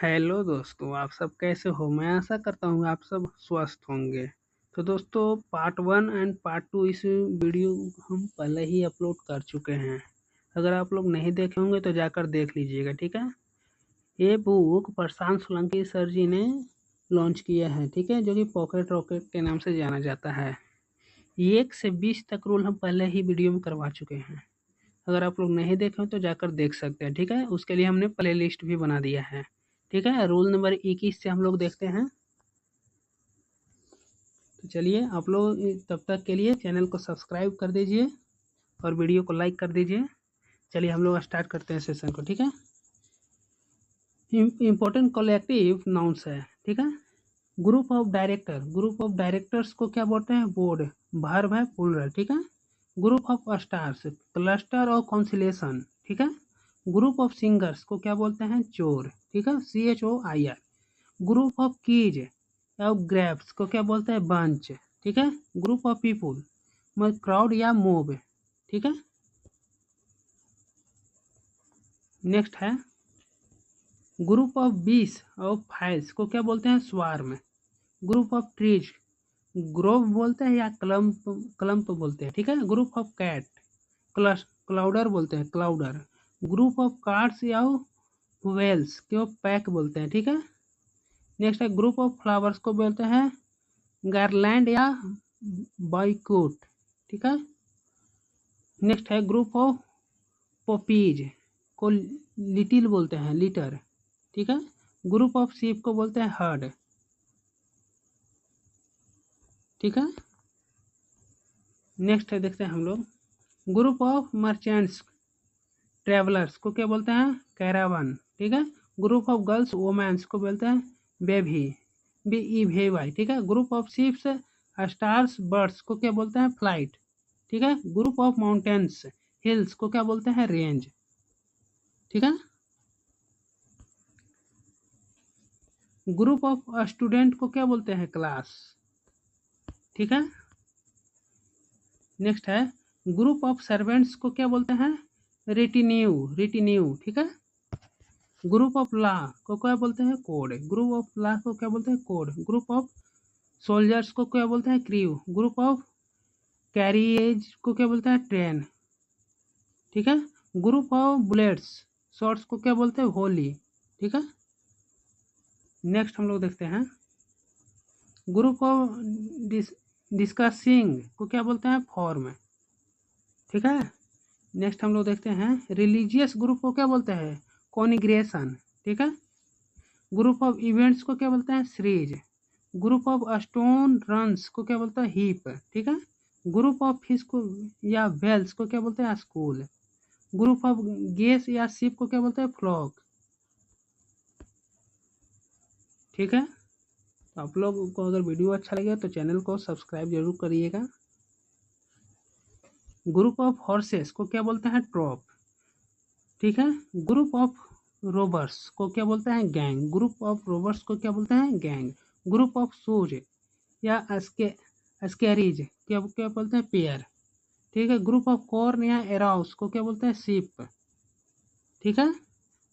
Hello दोस्तों, आप सब कैसे हो? मैं आशा करता हूँ आप सब स्वस्थ होंगे। तो दोस्तों, पार्ट 1 एंड पार्ट 2 इस वीडियो हम पहले ही अपलोड कर चुके हैं। अगर आप लोग नहीं देखे होंगे तो जाकर देख लीजिएगा, ठीक है। ये बुक प्रशांत सोलंकी सर जी ने लॉन्च किया है, ठीक है, जो कि पॉकेट रॉकेट के नाम से जाना जाता है। 1 से 20 तक रूल हम पहले ही वीडियो में करवा चुके हैं। अगर आप लोग नहीं देखे हो तो जाकर देख सकते हैं, ठीक है। उसके लिए हमने प्ले लिस्ट भी बना दिया है, ठीक है। रूल नंबर 21 से हम लोग देखते हैं। तो चलिए, आप लोग तब तक के लिए चैनल को सब्सक्राइब कर दीजिए और वीडियो को लाइक कर दीजिए। चलिए हम लोग स्टार्ट करते हैं सेशन को, ठीक है। इम्पोर्टेंट कलेक्टिव नाउन्स है, ठीक है। ग्रुप ऑफ डायरेक्टर्स को क्या बोलते हैं? बोर्ड। वर्ब है प्लूरल, ठीक है। ग्रुप ऑफ स्टार्स क्लस्टर और कॉन्सिलेशन, ठीक है। ग्रुप ऑफ सिंगर्स को क्या बोलते हैं? चोर, ठीक है, CHOIR। ग्रुप ऑफ कीज या ग्रेप्स को क्या बोलते हैं? बंच, ठीक है। ग्रुप ऑफ पीपुल क्राउड या मोब, ठीक है। नेक्स्ट है ग्रुप ऑफ बीस और फाइल्स को क्या बोलते हैं? Swarm. Group of trees Grove बोलते हैं या क्लम्प बोलते हैं, ठीक है। ग्रुप ऑफ कैट क्लाउडर बोलते हैं, क्लाउडर। ग्रुप ऑफ कार्ड्स या वेल्स को पैक बोलते हैं, ठीक है। नेक्स्ट है ग्रुप ऑफ फ्लावर्स को बोलते हैं गार्लैंड या बाइकोट, ठीक है। नेक्स्ट है ग्रुप ऑफ पॉपीज को लिटिल बोलते हैं, लिटर, ठीक है। ग्रुप ऑफ शीप को बोलते हैं हर्ड, ठीक है। नेक्स्ट है देखते हैं हम लोग ग्रुप ऑफ मर्चेंट्स ट्रेवलर्स को क्या बोलते हैं? कैरावन, ठीक है। ग्रुप ऑफ गर्ल्स वोमेंस को बोलते हैं बेभी, BEVY, ठीक है। Group of ships stars birds को क्या बोलते हैं? फ्लाइट, ठीक है। ग्रुप ऑफ माउंटेन्स हिल्स को क्या बोलते हैं? रेंज, ठीक है। ग्रुप ऑफ स्टूडेंट को क्या बोलते हैं? क्लास, ठीक है। नेक्स्ट है ग्रुप ऑफ सर्वेंट्स को क्या बोलते हैं? रिटिन्यू, ठीक है। ग्रुप ऑफ लॉ को क्या बोलते हैं? कोड। ग्रुप ऑफ लॉ को क्या बोलते हैं? कोड। ग्रुप ऑफ सोल्जर्स को क्या बोलते हैं? क्रू। ग्रुप ऑफ कैरियज को क्या बोलते हैं? ट्रेन, ठीक है। ग्रुप ऑफ बुलेट्स शॉर्ट्स को क्या बोलते हैं? होली, ठीक है। नेक्स्ट हम लोग देखते हैं ग्रुप ऑफ डिस्कसिंग को क्या बोलते हैं? फॉर्म, ठीक है। नेक्स्ट हम लोग देखते हैं रिलीजियस ग्रुप को क्या बोलते हैं? कॉन्ग्रेगेशन, ठीक है। ग्रुप ऑफ इवेंट्स को क्या बोलते हैं? Series. Group of stone runs को क्या बोलते हैं? हीप, ठीक है। ग्रुप ऑफ फिश को या वेल्स को क्या बोलते हैं? स्कूल। ग्रुप ऑफ गेस या शिप को क्या बोलते हैं? फ्लॉक, ठीक है। तो आप लोग को अगर वीडियो अच्छा लगे तो चैनल को सब्सक्राइब जरूर करिएगा। ग्रुप ऑफ हॉर्सेस को क्या बोलते हैं? ट्रॉप, ठीक है। ग्रुप ऑफ रोबर्स को क्या बोलते हैं? गैंग। ग्रुप ऑफ रोबर्स को क्या बोलते हैं? गैंग। ग्रुप ऑफ शूज या स्केरीज क्या क्या बोलते हैं? पेयर, ठीक है। ग्रुप ऑफ कॉर्न या एराउस को क्या बोलते हैं? सीप, ठीक है।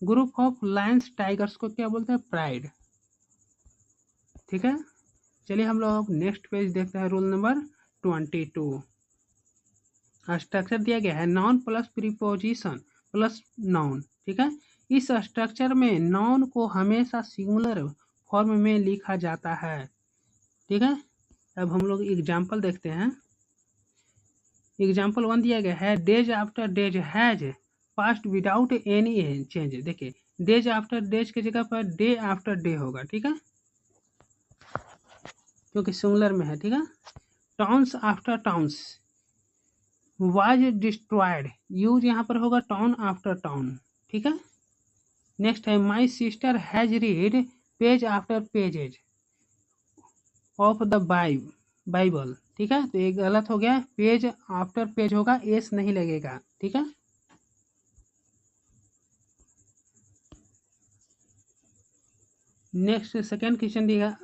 ग्रुप ऑफ लायंस टाइगर्स को क्या बोलते हैं? प्राइड, ठीक है। चलिए हम लोग अब नेक्स्ट पेज देखते हैं। रूल नंबर 22 स्ट्रक्चर दिया गया है noun plus preposition plus noun, ठीक है। इस स्ट्रक्चर में नाउन को हमेशा सिंगुलर फॉर्म में लिखा जाता है, ठीक है। अब हम लोग एग्जाम्पल देखते हैं। एग्जाम्पल 1 दिया गया है days after days has past without any change. देखिए, डेज आफ्टर डेज की जगह पर डे आफ्टर डे होगा, ठीक है, क्योंकि सिंगुलर में है, ठीक है। Towns after towns was destroyed, use यहाँ पर होगा टाउन आफ्टर टाउन, ठीक है। नेक्स्ट है my sister has read page after pages of the Bible, ठीक है। तो ये गलत हो गया, पेज आफ्टर पेज होगा, एस नहीं लगेगा, ठीक है। नेक्स्ट सेकेंड क्वेश्चन दिया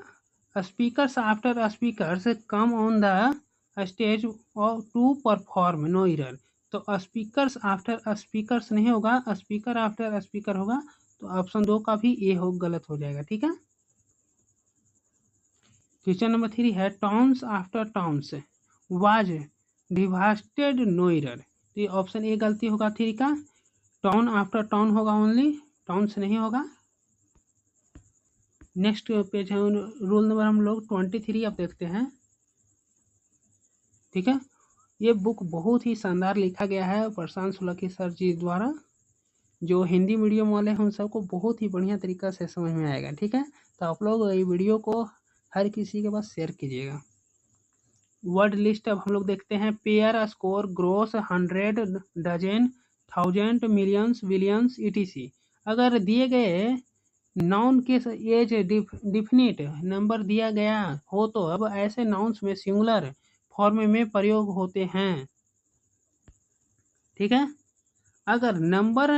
speakers after speakers come on the stage to perform no error. तो स्पीकर्स आफ्टर स्पीकर्स नहीं होगा, स्पीकर आफ्टर स्पीकर होगा, तो ऑप्शन 2 का भी ए हो गलत हो जाएगा। ठीक है। क्वेश्चन नंबर 3 है towns after towns was devastated नोइरर। तो ये ऑप्शन ए गलती होगा 3 का, टाउन आफ्टर टाउन होगा ओनली, टाउन्स नहीं होगा। नेक्स्ट पेज है रूल नंबर हम लोग 23 अब देखते हैं। ठीक है। ये बुक बहुत ही शानदार लिखा गया है प्रशांत सोलंकी सर जी द्वारा। जो हिंदी मीडियम वाले हैं उन सबको बहुत ही बढ़िया तरीका से समझ में आएगा। ठीक है। तो आप लोग ये वीडियो को हर किसी के पास शेयर कीजिएगा। वर्ड लिस्ट अब हम लोग देखते हैं। Pair, score, gross, 100, dozen, 1000, millions, billions, etc। अगर दिए गए नाउन के एज डिफिनिट नंबर दिया गया हो तो अब ऐसे नाउन्स में सिंगुलर फॉर्म में प्रयोग होते हैं। ठीक है। अगर नंबर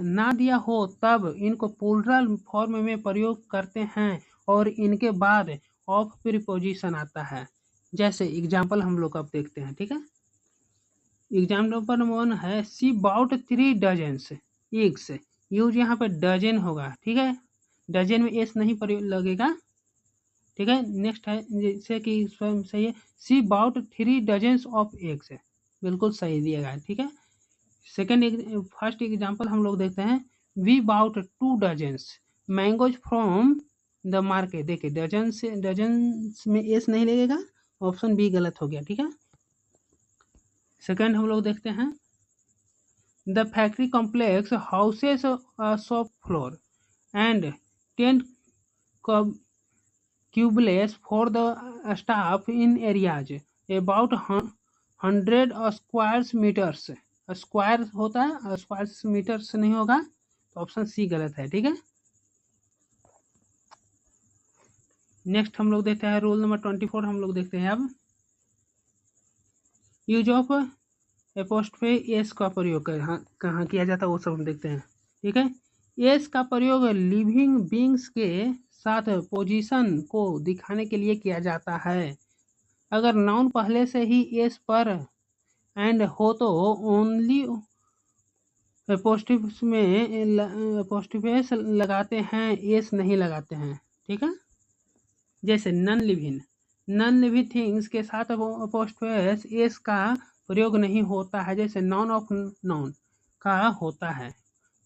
ना दिया हो तब इनको प्लूरल फॉर्म में प्रयोग करते हैं और इनके बाद ऑफ प्रीपोजिशन आता है। जैसे एग्जाम्पल हम लोग अब देखते हैं। ठीक है। एग्जाम्पल नंबर 1 है सी बाउट 3 डजन्स एग्स। यूज यहाँ पे डजन होगा। ठीक है। डजन में एस नहीं प्रयोग लगेगा। ठीक है। नेक्स्ट है जैसे कि सही है सी बाउट 3 डजन्स ऑफ एग्स, बिल्कुल सही दिया गया है। ठीक है। सेकेंड फर्स्ट एग्जाम्पल हम लोग देखते हैं we bought 2 dozens mangoes from the market. देखिए डजन से डजन में एस नहीं लगेगा, ऑप्शन बी गलत हो गया। ठीक है। सेकेंड हम लोग देखते हैं the factory complex houses shop floor and 10 cubicles for the staff in areas about 100 square meters. Square होता है, स्क्वायर मीटर्स नहीं होगा, तो ऑप्शन सी गलत है। ठीक है। नेक्स्ट हम लोग देखते हैं रूल नंबर 24 हम लोग देखते हैं अब यूज ऑफ एपोस्ट्रोफी एस का प्रयोग कहाँ किया जाता है वो सब हम देखते हैं। ठीक है। एस का प्रयोग लिविंग बींग्स के साथ पोजीशन को दिखाने के लिए किया जाता है। अगर नाउन पहले से ही एस पर एंड हो तो ओनली एपोस्ट्रोफी में एपोस्ट्रोफेस लगाते हैं, एस नहीं लगाते हैं। ठीक है। जैसे नन लिविंग थिंग्स के साथ अपोस्ट्रोफेस एस का प्रयोग नहीं होता है, जैसे नॉन ऑफ नॉन का होता है।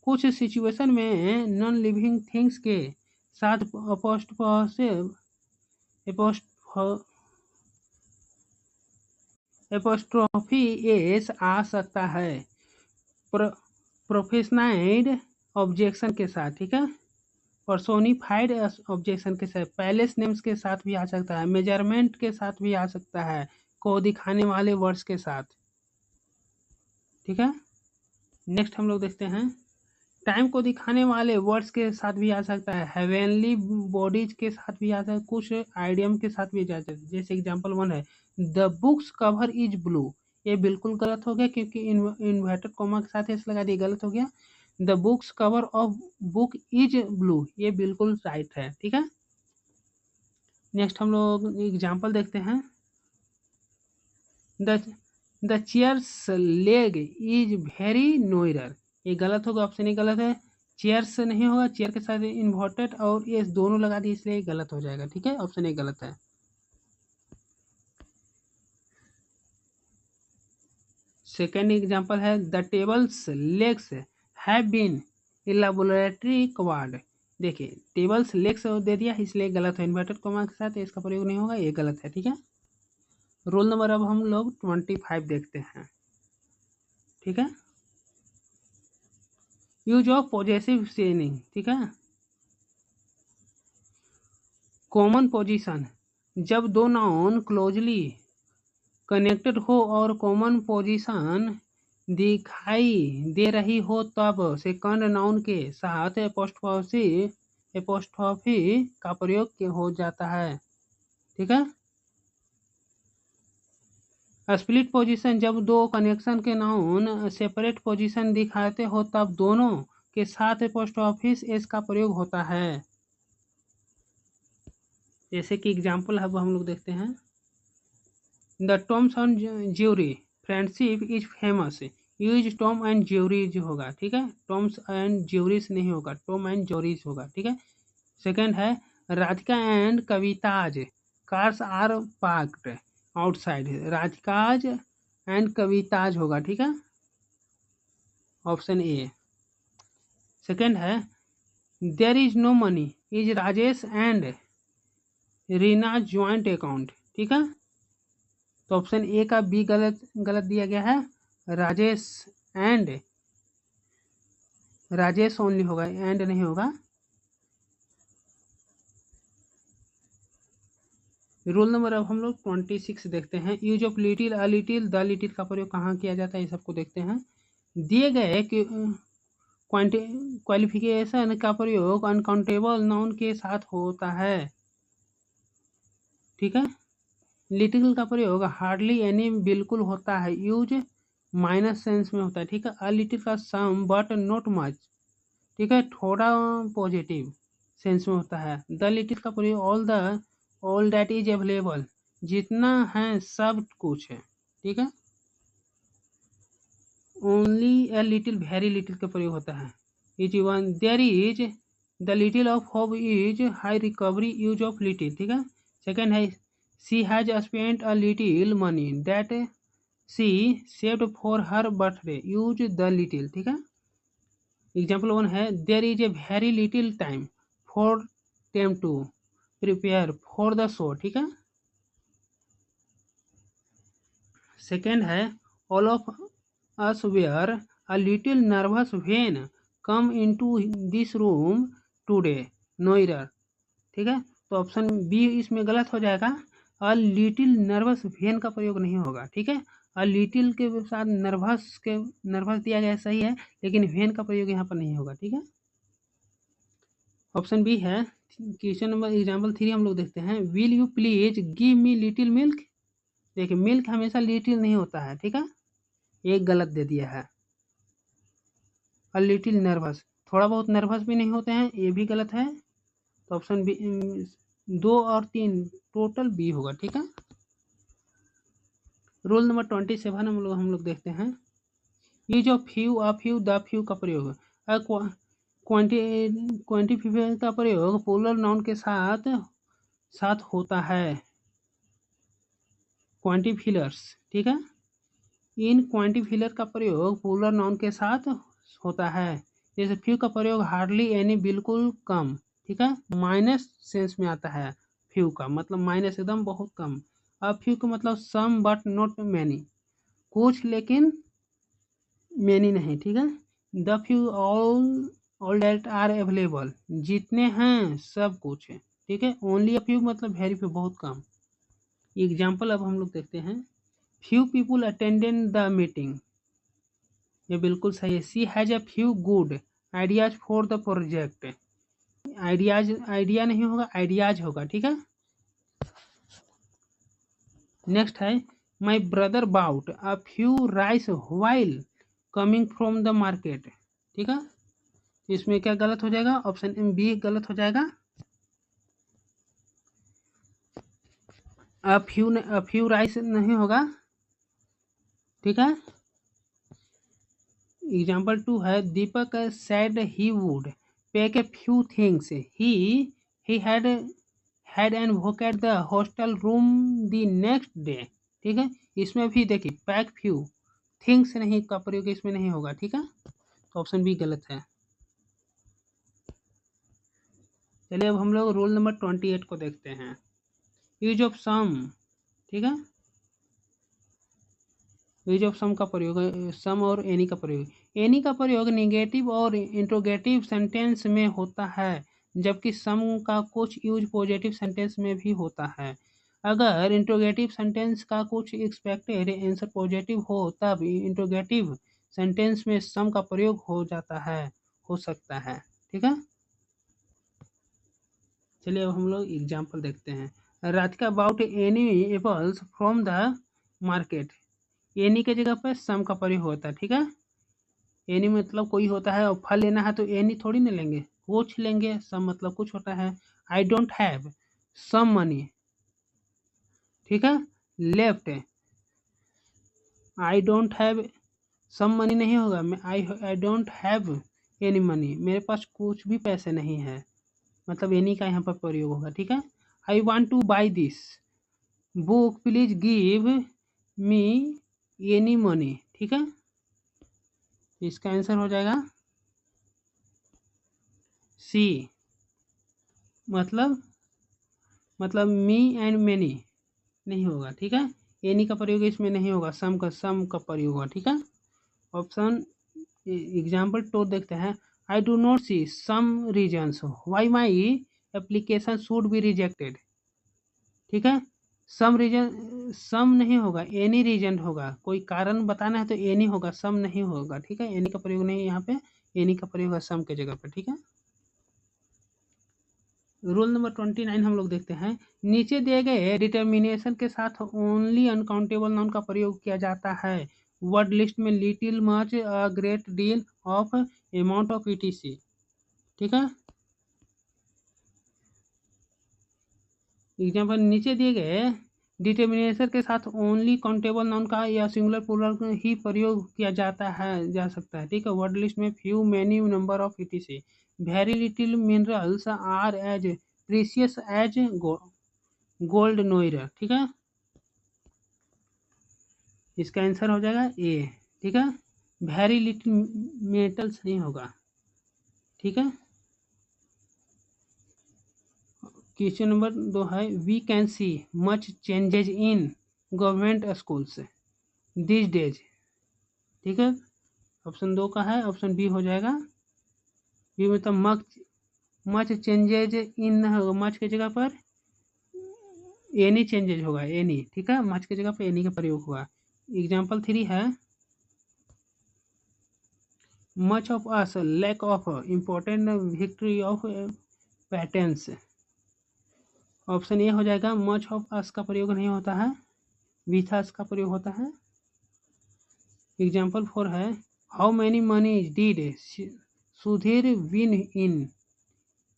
कुछ सिचुएशन में नॉन लिविंग थिंग्स के साथ एपोस्ट्रोफी एस आ सकता है प्रोफेशनाइड ऑब्जेक्शन के साथ। ठीक है। पर्सोनिफाइड ऑब्जेक्शन के साथ, पैलेस नेम्स के साथ भी आ सकता है, मेजरमेंट के साथ भी आ सकता है, को दिखाने वाले वर्ड्स के साथ। ठीक है। नेक्स्ट हम लोग देखते हैं टाइम को दिखाने वाले वर्ड्स के साथ भी आ सकता है, हेवेनली बॉडीज के साथ भी आ सकता है, कुछ आइडियम के साथ भी आ सकता है। जैसे एग्जांपल 1 है the books cover is blue. ये बिल्कुल गलत हो गया क्योंकि इन्वर्टेड कॉमा के साथ एस लगा दिया, गलत हो गया। The books cover of book is blue, ये बिल्कुल राइट है। ठीक है। नेक्स्ट हम लोग एग्जांपल देखते हैं the chairs leg is very नोइरर। ये गलत होगा, ऑप्शन ए गलत है। चेयर्स नहीं होगा, चेयर के साथ इन्वर्टेड और ये दोनों लगा दी इसलिए गलत हो जाएगा। ठीक है। ऑप्शन ए गलत है। सेकेंड एग्जांपल है the tables legs have been elaborately covered. देखिए टेबल्स लेग्स दे दिया इसलिए गलत है, इन्वर्टेड कॉमा के साथ इसका प्रयोग नहीं होगा, ये गलत है। ठीक है। रोल नंबर अब हम लोग 25 देखते हैं। ठीक है। Use of possessive सेनिंग। ठीक है। कॉमन पोजीशन जब दो नाउन क्लोजली कनेक्टेड हो और कॉमन पोजीशन दिखाई दे रही हो तब सेकंड नाउन के साथ एपोस्ट्रोफी का प्रयोग हो जाता है। ठीक है। स्प्लिट पोजीशन जब दो कनेक्शन के नाउन सेपरेट पोजीशन दिखाते हो तब दोनों के साथ एपोस्ट्रोफी एस का प्रयोग होता है। जैसे कि एग्जाम्पल अब हम लोग देखते हैं the Toms on Jerry friendship is famous. Use Tom and Jerry's होगा, ठीक है, टॉम्स एंड जेवरीज नहीं होगा, टॉम एंड जेवरीज होगा, ठीक है। सेकंड है Radhika and Kavita's cars are parked outside, Radhika's and Kavita's होगा, ठीक है, ऑप्शन ए। सेकंड है there is no money is Rajesh and Reena joint account, ठीक है, तो ऑप्शन ए का बी गलत गलत दिया गया है, राजेश एंड, राजेश ओनली होगा, एंड नहीं होगा। रूल नंबर अब हम लोग 26 देखते हैं। Use of little, a little, the little का प्रयोग कहाँ किया जाता है, ये सबको देखते हैं। दिए गए कि क्वालिफिकेशन का प्रयोग अनकाउंटेबल नाउन के साथ होता है, ठीक है। लिटिल का प्रयोग हार्डली एनी बिल्कुल होता है, यूज माइनस सेंस में होता है, ठीक है। अ लिटिल का सम बट नॉट मच, ठीक है, थोड़ा पॉजिटिव सेंस में होता है। द लिटिल का प्रयोग ऑल दैट इज अवेलेबल, जितना है सब कुछ है, ठीक है। Only a little, very little का प्रयोग होता है। Is one there is the little of hope is high recovery, use of little, ठीक है। सेकेंड है she has spent a little money that she saved for her birthday, use the little, ठीक है। Example one है there is a very little time for them to prepare for the show, ठीक है। Second है all of us were a little nervous when come into this room today, no error, ठीक है। तो option B इसमें गलत हो जाएगा, अ लिटिल नर्वस व्हेन का प्रयोग नहीं होगा, ठीक है। अ लिटिल के साथ नर्वस दिया गया सही है, लेकिन व्हेन का प्रयोग यहाँ पर नहीं होगा, ठीक है। ऑप्शन बी है क्वेश्चन नंबर एग्जाम्पल 3 हम लोग देखते हैं। Will you please give me little milk, देखिए मिल्क हमेशा लिटिल नहीं होता है, ठीक है, एक गलत दे दिया है। अ लिटिल नर्वस, थोड़ा बहुत नर्वस भी नहीं होते हैं, ये भी गलत है। तो ऑप्शन बी 2 और 3 टोटल बी होगा, ठीक है। रूल नंबर 27 हम लोग देखते हैं। Use of few, a few, the few का प्रयोग, क्वांटिफिकेशन का प्रयोग पोलर नाउन के साथ होता है, क्वांटिफिलर्स, ठीक है। इन क्वांटिफिलर का प्रयोग पोलर नाउन के साथ होता है, जैसे फ्यू का प्रयोग हार्डली एनी बिल्कुल कम, ठीक है, माइनस सेंस में आता है। फ्यू का मतलब माइनस एकदम बहुत कम। अब फ्यू का मतलब सम बट नॉट मैनी, कुछ लेकिन मैनी नहीं, ठीक है। The few all that are available, जितने हैं सब कुछ है, ठीक है। ओनली अ फ्यू मतलब वेरी फ्यू, बहुत कम। एग्जाम्पल अब हम लोग देखते हैं। Few people attended the meeting, ये बिल्कुल सही है। She has a few good ideas for the project, idea नहीं होगा, आइडियाज होगा, ठीक है। नेक्स्ट है my brother bought a few rice while coming from the market, ठीक है। इसमें क्या गलत हो जाएगा, ऑप्शन बी गलत हो जाएगा। अ फ्यू राइस नहीं होगा, ठीक है। एग्जाम्पल 2 है Deepak said he would pack a few things he had an book at the hostel room the next day, ठीक है। इसमें भी देखिए पैक फ्यू थिंग्स नहीं का प्रयोग इसमें नहीं होगा, ठीक है, तो ऑप्शन बी गलत है। चलिए अब हम लोग रूल नंबर 28 को देखते हैं। यूज ऑफ सम, ठीक है, यूज ऑफ सम का प्रयोग, सम और एनी का प्रयोग। एनी का प्रयोग निगेटिव और इंट्रोगेटिव सेंटेंस में होता है, जबकि सम का कुछ यूज पॉजिटिव सेंटेंस में भी होता है। अगर इंट्रोगेटिव सेंटेंस का कुछ एक्सपेक्टेड आंसर पॉजिटिव हो तब इंट्रोगेटिव सेंटेंस में सम का प्रयोग हो सकता है, ठीक है। चलिए अब हम लोग एग्जाम्पल देखते हैं। Radhika bought any apples from the market, any के जगह पर सम का प्रयोग होता है, ठीक है। एनी मतलब कोई होता है और फल लेना है तो एनी थोड़ी ना लेंगे, कुछ लेंगे, सम मतलब कुछ होता है। I don't have some money, ठीक है, left, I don't have some money नहीं होगा, मैं I don't have any money, मेरे पास कुछ भी पैसे नहीं है, मतलब एनी का यहाँ पर प्रयोग होगा। ठीक है। I want two by this book, please give me any money. ठीक है, इसका आंसर हो जाएगा सी, मतलब मी एंड मैनी नहीं होगा। ठीक है, एनी का प्रयोग इसमें नहीं होगा, सम का प्रयोग होगा। ठीक है। ऑप्शन एग्जाम्पल 2 देखते हैं। I do not see some reasons why my application should be rejected. ठीक है, सम रीजन, सम नहीं होगा, एनी रीजन होगा, कोई कारण बताना है तो एनी होगा, सम नहीं होगा। ठीक है, एनी का प्रयोग नहीं, यहाँ पे एनी का प्रयोग है सम के जगह पर। ठीक है। रूल नंबर 29 हम लोग देखते हैं। नीचे दिए गए डिटर्मिनेशन के साथ ओनली अनकाउंटेबल नाउन का प्रयोग किया जाता है। वर्ड लिस्ट में little, much, a great deal, of, amount of, etc। ठीक है। एग्जाम्पल नीचे दिए गए डिटर्मिनेशन के साथ ओनली काउंटेबल नाउन का या सिंगुलर प्लूरल ही प्रयोग किया जा सकता है। ठीक है। वर्ड लिस्ट में few, many, number of, etc। Very little minerals are as precious as gold नोइर। ठीक है, इसका आंसर हो जाएगा ए। ठीक है, वेरी लिटिल मेटल्स नहीं होगा। ठीक है। क्वेश्चन नंबर 2 है, we can see much changes in government schools this days. ठीक है, ऑप्शन 2 का है, ऑप्शन बी हो जाएगा। बी मतलब मच चेंजेज इन होगा, मच की जगह पर एनी चेंजेज होगा, एनी। ठीक है, मच की जगह पर एनी का प्रयोग होगा। एग्जाम्पल 3 है, much of us lack of important victory of patience. Option A हो जाएगा, मच ऑफ अस का प्रयोग नहीं होता है, विथ अस का प्रयोग होता है। एग्जाम्पल 4 है, how many money did Sudhir win in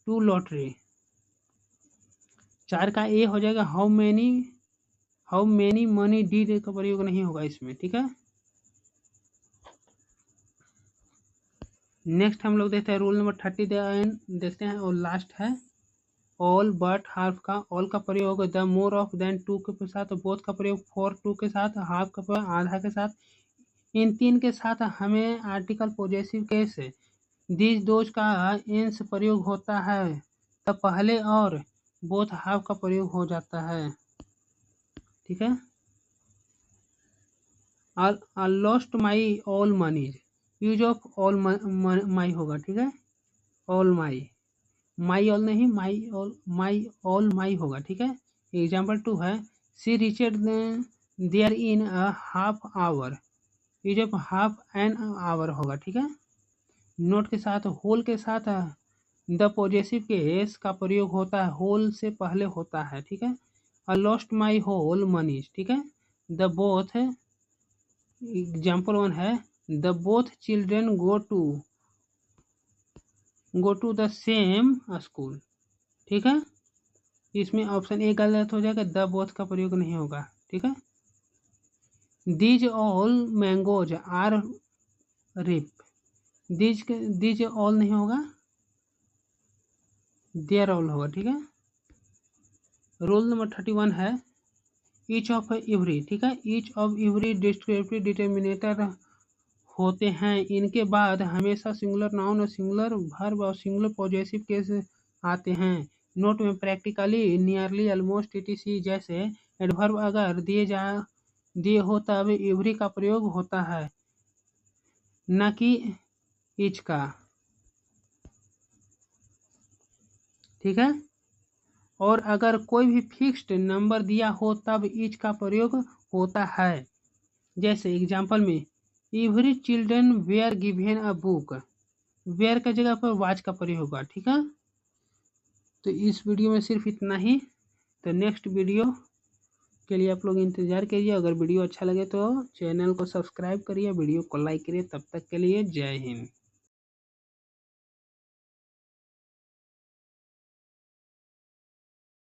2 lottery. 4 का ए हो जाएगा, हाउ मैनी मनी डिड का प्रयोग नहीं होगा इसमें। ठीक है। नेक्स्ट हम लोग देखते हैं रूल नंबर 30 देखते हैं, और लास्ट है ऑल बट हाफ का। ऑल का प्रयोग the, more of, then, to के साथ, बोथ का प्रयोग फॉर, टू के साथ, हाफ का प्रयोग आधा के साथ। इन 3 के साथ हमें article possessive case this, those का इंस प्रयोग होता है, तब पहले और बोथ हाफ का प्रयोग हो जाता है। ठीक है। I lost my all moneys, use of all my होगा। ठीक है, ऑल माई ऑल नहीं, माई ऑल माई होगा। ठीक है। एग्जाम्पल 2 है, she reached there in a half hour, use of half an hour होगा। ठीक है। नोट के साथ, होल के साथ द पॉजेसिव केस का प्रयोग होता है, होल से पहले होता है। ठीक है। I lost my whole moneys. ठीक है। द बोथ, एग्जाम्पल 1 है, the both children go to the same school. ठीक है, इसमें ऑप्शन ए गलत हो जाएगा, द बोथ का प्रयोग नहीं होगा। ठीक है। These all mangoes are ripe, these all नहीं होगा, देयर ऑल होगा। ठीक है। रूल नंबर 31 है, ईच ऑफ एवरी। ठीक है, ईच ऑफ एवरी डिस्क्रिप्टिव डिटर्मिनेटर होते हैं, इनके बाद हमेशा सिंगुलर नाउन और सिंगुलर वर्ब और सिंगुलर पॉजेसिव केस आते हैं। नोट में प्रैक्टिकली, नियरली, ऑलमोस्ट, etc जैसे एडवर्ब अगर दिए हो तब एवरी का प्रयोग होता है, न कि ईच का। ठीक है। और अगर कोई भी फिक्स्ड नंबर दिया हो तब ईच का प्रयोग होता है। जैसे एग्जाम्पल में, every children were given a book, were का जगह पर वाच का प्रयोग होगा। ठीक है। तो इस वीडियो में सिर्फ इतना ही। तो नेक्स्ट वीडियो के लिए आप लोग इंतज़ार करिए। अगर वीडियो अच्छा लगे तो चैनल को सब्सक्राइब करिए, वीडियो को लाइक करिए। तब तक के लिए जय हिंद।